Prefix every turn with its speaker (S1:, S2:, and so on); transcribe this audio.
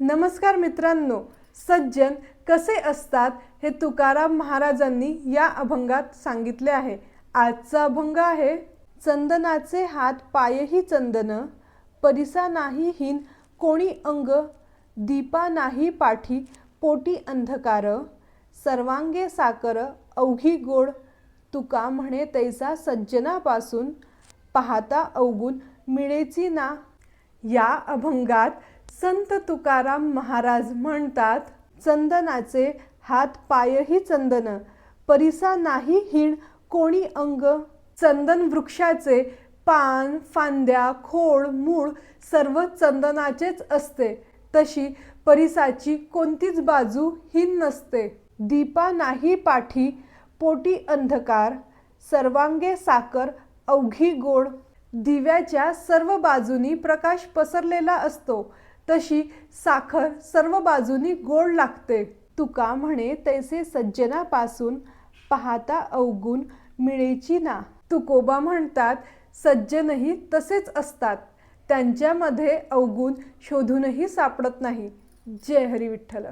S1: नमस्कार मित्रांनो, सज्जन कसे असतात हे तुकाराम महाराजांनी या अभंगात सांगितले आहे। आजचा अभंग आहे, चंदनाचे हात पायही चंदन, परिसा नाही हीन कोणी अंग, दीपा नाही पाठी पोटी अंधकार, सर्वांगे साकर अवघी गोड, तुका म्हणे तैसा सज्जनापासून, पाहता अवगुण मिळेची ना। या अभंगात संत तुकाराम महाराज म्हणतात, चंदनाचे हात पायही चंदन, परिसा नाही हीण कोणी अंग। चंदन वृक्षाचे पान, फांद्या, खोड, मूळ सर्व चंदनाचेच असते, तशी परिसाची कोणतीच बाजू हीन नसते। दीपा नाही पाठी पोटी अंधकार, सर्वांगे साकर अवघी गोड। दिव्याच्या सर्व बाजूनी प्रकाश पसरलेला असतो, तशी साखर सर्व बाजूनी गोड लागते। तुका म्हणे तैसे सज्जनापासून, पाहता अवगुण मिळेची ना। तुकोबा म्हणतात, सज्जनही तसेच असतात, त्यांच्यामध्ये अवगुण शोधूनही सापडत नाही। जय हरी विठ्ठल।